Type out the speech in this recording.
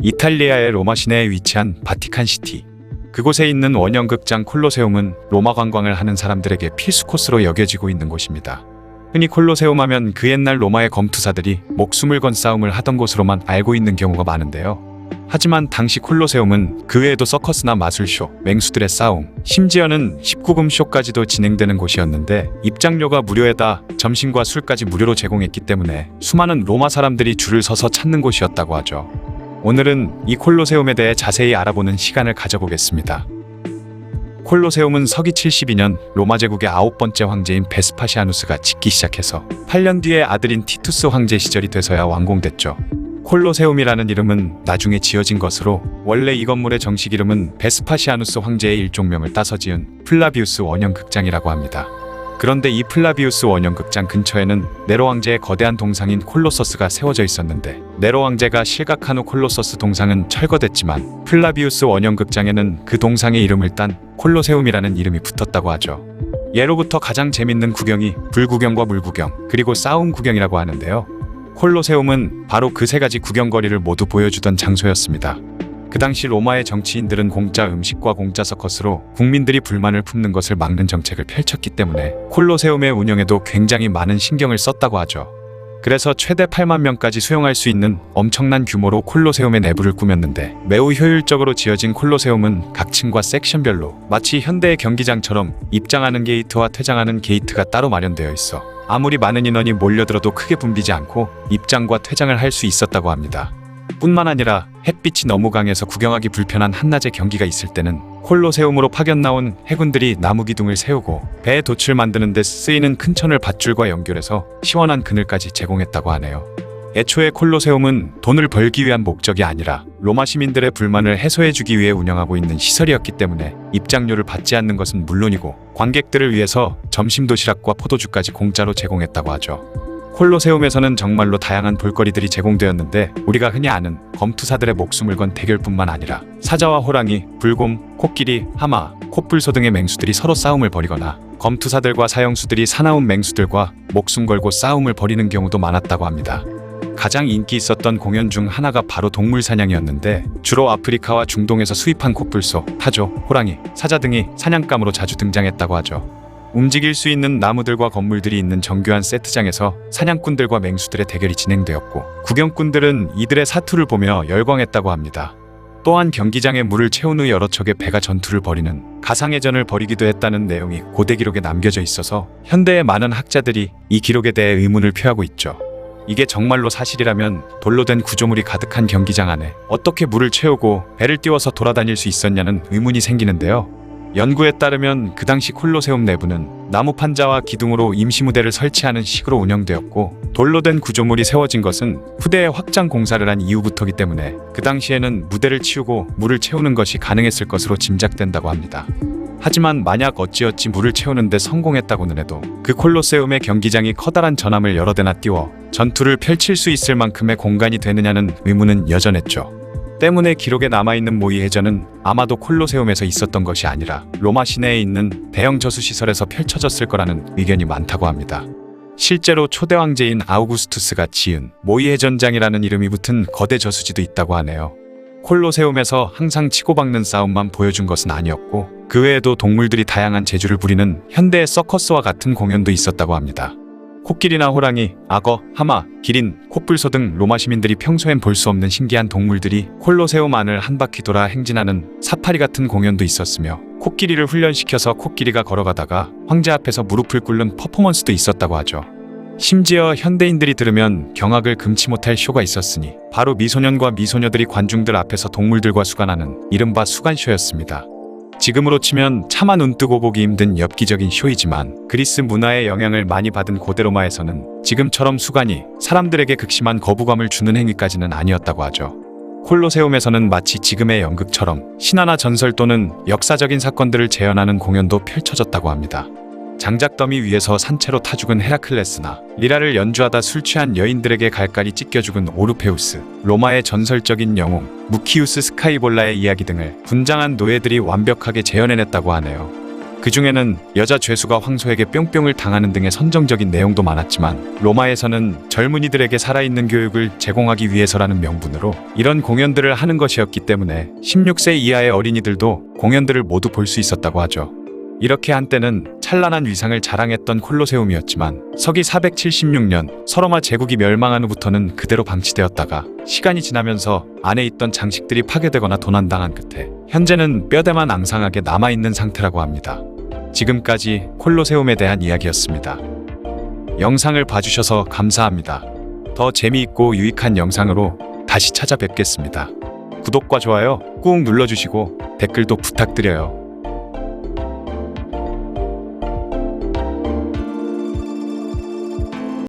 이탈리아의 로마 시내에 위치한 바티칸 시티. 그곳에 있는 원형극장 콜로세움은 로마 관광을 하는 사람들에게 필수 코스로 여겨지고 있는 곳입니다. 흔히 콜로세움 하면 그 옛날 로마의 검투사들이 목숨을 건 싸움을 하던 곳으로만 알고 있는 경우가 많은데요. 하지만 당시 콜로세움은 그 외에도 서커스나 마술쇼, 맹수들의 싸움, 심지어는 19금 쇼까지도 진행되는 곳이었는데 입장료가 무료에다 점심과 술까지 무료로 제공했기 때문에 수많은 로마 사람들이 줄을 서서 찾는 곳이었다고 하죠. 오늘은 이 콜로세움에 대해 자세히 알아보는 시간을 가져보겠습니다. 콜로세움은 서기 72년 로마 제국의 9번째 황제인 베스파시아누스가 짓기 시작해서 8년 뒤에 아들인 티투스 황제 시절이 돼서야 완공됐죠. 콜로세움이라는 이름은 나중에 지어진 것으로 원래 이 건물의 정식 이름은 베스파시아누스 황제의 일종명을 따서 지은 플라비우스 원형극장이라고 합니다. 그런데 이 플라비우스 원형극장 근처에는 네로 황제의 거대한 동상인 콜로서스가 세워져 있었는데 네로 황제가 실각한 후 콜로서스 동상은 철거됐지만 플라비우스 원형극장에는 그 동상의 이름을 딴 콜로세움이라는 이름이 붙었다고 하죠. 예로부터 가장 재밌는 구경이 불구경과 물구경 그리고 싸움 구경이라고 하는데요. 콜로세움은 바로 그 세 가지 구경거리를 모두 보여주던 장소였습니다. 그 당시 로마의 정치인들은 공짜 음식과 공짜 서커스로 국민들이 불만을 품는 것을 막는 정책을 펼쳤기 때문에 콜로세움의 운영에도 굉장히 많은 신경을 썼다고 하죠. 그래서 최대 8만 명까지 수용할 수 있는 엄청난 규모로 콜로세움의 내부를 꾸몄는데 매우 효율적으로 지어진 콜로세움은 각 층과 섹션별로 마치 현대의 경기장처럼 입장하는 게이트와 퇴장하는 게이트가 따로 마련되어 있어 아무리 많은 인원이 몰려들어도 크게 붐비지 않고 입장과 퇴장을 할 수 있었다고 합니다. 뿐만 아니라 햇빛이 너무 강해서 구경하기 불편한 한낮의 경기가 있을 때는 콜로세움으로 파견 나온 해군들이 나무 기둥을 세우고 배의 돛을 만드는 데 쓰이는 큰 천을 밧줄과 연결해서 시원한 그늘까지 제공했다고 하네요. 애초에 콜로세움은 돈을 벌기 위한 목적이 아니라 로마 시민들의 불만을 해소해주기 위해 운영하고 있는 시설이었기 때문에 입장료를 받지 않는 것은 물론이고 관객들을 위해서 점심 도시락과 포도주까지 공짜로 제공했다고 하죠. 콜로세움에서는 정말로 다양한 볼거리들이 제공되었는데 우리가 흔히 아는 검투사들의 목숨을 건 대결뿐만 아니라 사자와 호랑이, 불곰, 코끼리, 하마, 콧불소 등의 맹수들이 서로 싸움을 벌이거나 검투사들과 사형수들이 사나운 맹수들과 목숨 걸고 싸움을 벌이는 경우도 많았다고 합니다. 가장 인기 있었던 공연 중 하나가 바로 동물 사냥이었는데 주로 아프리카와 중동에서 수입한 콧불소, 타조, 호랑이, 사자 등이 사냥감으로 자주 등장했다고 하죠. 움직일 수 있는 나무들과 건물들이 있는 정교한 세트장에서 사냥꾼들과 맹수들의 대결이 진행되었고 구경꾼들은 이들의 사투를 보며 열광했다고 합니다. 또한 경기장에 물을 채운 후 여러 척의 배가 전투를 벌이는 가상회전을 벌이기도 했다는 내용이 고대 기록에 남겨져 있어서 현대의 많은 학자들이 이 기록에 대해 의문을 표하고 있죠. 이게 정말로 사실이라면 돌로 된 구조물이 가득한 경기장 안에 어떻게 물을 채우고 배를 띄워서 돌아다닐 수 있었냐는 의문이 생기는데요. 연구에 따르면 그 당시 콜로세움 내부는 나무 판자와 기둥으로 임시무대를 설치하는 식으로 운영되었고 돌로 된 구조물이 세워진 것은 후대에 확장 공사를 한 이후부터기 때문에 그 당시에는 무대를 치우고 물을 채우는 것이 가능했을 것으로 짐작된다고 합니다. 하지만 만약 어찌어찌 물을 채우는 데 성공했다고는 해도 그 콜로세움의 경기장이 커다란 전함을 여러 대나 띄워 전투를 펼칠 수 있을 만큼의 공간이 되느냐는 의문은 여전했죠. 때문에 기록에 남아있는 모의해전은 아마도 콜로세움에서 있었던 것이 아니라 로마 시내에 있는 대형 저수시설에서 펼쳐졌을 거라는 의견이 많다고 합니다. 실제로 초대 황제인 아우구스투스가 지은 모의해전장이라는 이름이 붙은 거대 저수지도 있다고 하네요. 콜로세움에서 항상 치고박는 싸움만 보여준 것은 아니었고 그 외에도 동물들이 다양한 재주를 부리는 현대의 서커스와 같은 공연도 있었다고 합니다. 코끼리나 호랑이, 악어, 하마, 기린, 콧불소 등 로마 시민들이 평소엔 볼 수 없는 신기한 동물들이 콜로세움 안을 한 바퀴 돌아 행진하는 사파리 같은 공연도 있었으며 코끼리를 훈련시켜서 코끼리가 걸어가다가 황제 앞에서 무릎을 꿇는 퍼포먼스도 있었다고 하죠. 심지어 현대인들이 들으면 경악을 금치 못할 쇼가 있었으니 바로 미소년과 미소녀들이 관중들 앞에서 동물들과 수간하는 이른바 수간쇼였습니다. 지금으로 치면 차마 눈 뜨고 보기 힘든 엽기적인 쇼이지만 그리스 문화의 영향을 많이 받은 고대 로마에서는 지금처럼 수간이 사람들에게 극심한 거부감을 주는 행위까지는 아니었다고 하죠. 콜로세움에서는 마치 지금의 연극처럼 신화나 전설 또는 역사적인 사건들을 재현하는 공연도 펼쳐졌다고 합니다. 장작더미 위에서 산채로 타 죽은 헤라클레스나 리라를 연주하다 술 취한 여인들에게 갈갈이 찢겨 죽은 오르페우스, 로마의 전설적인 영웅 무키우스 스카이볼라의 이야기 등을 분장한 노예들이 완벽하게 재현해냈다고 하네요. 그 중에는 여자 죄수가 황소에게 뿅뿅을 당하는 등의 선정적인 내용도 많았지만 로마에서는 젊은이들에게 살아있는 교육을 제공하기 위해서라는 명분으로 이런 공연들을 하는 것이었기 때문에 16세 이하의 어린이들도 공연들을 모두 볼 수 있었다고 하죠. 이렇게 한때는 찬란한 위상을 자랑했던 콜로세움이었지만 서기 476년 서로마 제국이 멸망한 후부터는 그대로 방치되었다가 시간이 지나면서 안에 있던 장식들이 파괴되거나 도난당한 끝에 현재는 뼈대만 앙상하게 남아있는 상태라고 합니다. 지금까지 콜로세움에 대한 이야기였습니다. 영상을 봐주셔서 감사합니다. 더 재미있고 유익한 영상으로 다시 찾아뵙겠습니다. 구독과 좋아요 꾹 눌러주시고 댓글도 부탁드려요.